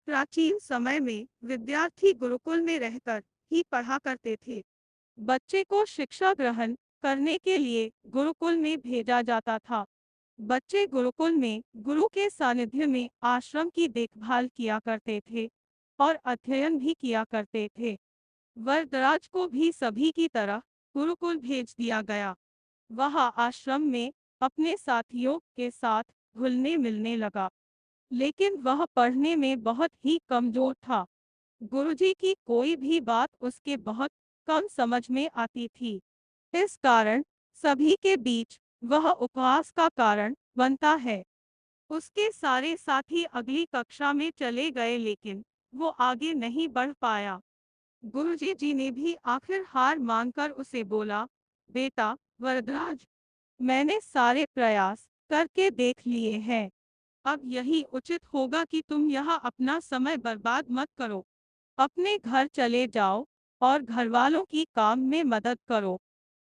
प्राचीन समय में विद्यार्थी गुरुकुल में रहकर ही पढ़ा करते थे। बच्चे को शिक्षा ग्रहण करने के लिए गुरुकुल में भेजा जाता था। बच्चे गुरुकुल में गुरु के सानिध्य में आश्रम की देखभाल किया करते थे और अध्ययन भी किया करते थे। वरदराज को भी सभी की तरह गुरुकुल भेज दिया गया। वह आश्रम में अपने साथियों के साथ घुलने मिलने लगा, लेकिन वह पढ़ने में बहुत ही कमजोर था। गुरुजी की कोई भी बात उसके बहुत कम समझ में आती थी। इस कारण सभी के बीच वह उपहास का कारण बनता है। उसके सारे साथी अगली कक्षा में चले गए, लेकिन वो आगे नहीं बढ़ पाया। गुरुजी जी ने भी आखिर हार मानकर उसे बोला, बेटा वरदराज, मैंने सारे प्रयास करके देख लिए हैं। अब यही उचित होगा कि तुम यहाँ अपना समय बर्बाद मत करो। अपने घर चले जाओ और घरवालों की काम में मदद करो।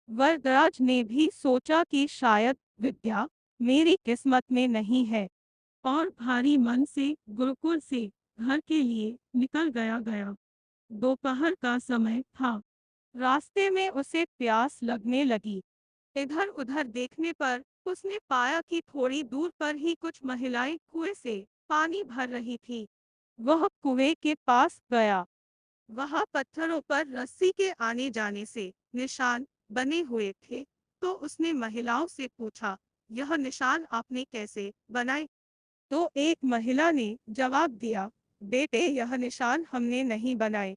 वरदराज ने भी सोचा कि शायद विद्या मेरी किस्मत में नहीं है, और भारी मन से गुरुकुल से घर के लिए निकल गया। दोपहर का समय था। रास्ते में उसे प्यास लगने लगी। इधर उधर देखने पर उसने पाया कि थोड़ी दूर पर ही कुछ महिलाएं कुएं से पानी भर रही थी। वह कुएं के पास गया। वहां पत्थरों पर रस्सी के आने जाने से निशान बने हुए थे। तो उसने महिलाओं से पूछा, यह निशान आपने कैसे बनाए? तो एक महिला ने जवाब दिया, बेटे यह निशान हमने नहीं बनाए।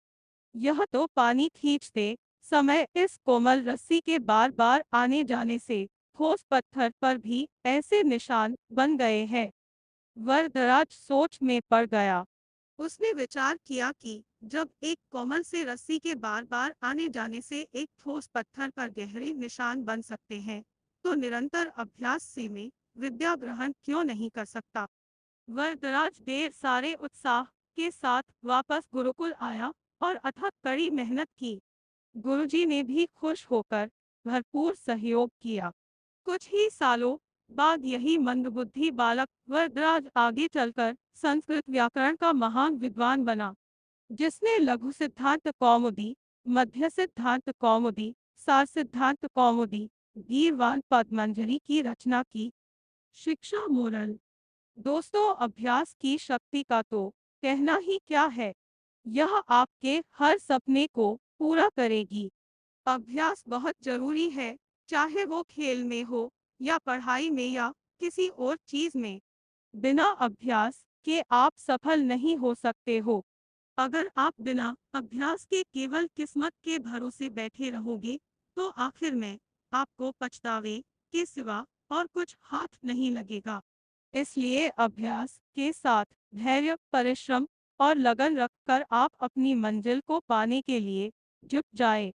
यह तो पानी खींचते समय इस कोमल रस्सी के बार बार आने जाने से ठोस पत्थर पर भी ऐसे निशान बन गए हैं। वरदराज सोच में पड़ गया। उसने विचार किया कि जब एक कोमल से रस्सी के बार बार आने जाने से एक ठोस पत्थर पर गहरे निशान बन सकते हैं, तो निरंतर अभ्यास से मैं विद्या ग्रहण क्यों नहीं कर सकता। वरदराज ढेर सारे उत्साह के साथ वापस गुरुकुल आया और अथक कड़ी मेहनत की। गुरुजी ने भी खुश होकर भरपूर सहयोग किया। कुछ ही सालों बाद यही मंदबुद्धि बालक वरदराज आगे चलकर संस्कृत व्याकरण का महान विद्वान बना, जिसने लघु सिद्धांत कौमुदी, मध्य सिद्धांत कौमुदी, सार सिद्धांत कौमुदी, गीरवान पद्मंजरी की रचना की। शिक्षा मोरल। दोस्तों, अभ्यास की शक्ति का तो कहना ही क्या है। यह आपके हर सपने को पूरा करेगी। अभ्यास बहुत जरूरी है, चाहे वो खेल में हो या पढ़ाई में या किसी और चीज में। बिना अभ्यास के आप सफल नहीं हो सकते हो। अगर आप बिना अभ्यास के केवल किस्मत के भरोसे बैठे रहोगे, तो आखिर में आपको पछतावे के सिवा और कुछ हाथ नहीं लगेगा। इसलिए अभ्यास के साथ धैर्य, परिश्रम और लगन रखकर आप अपनी मंजिल को पाने के लिए जुट जाए।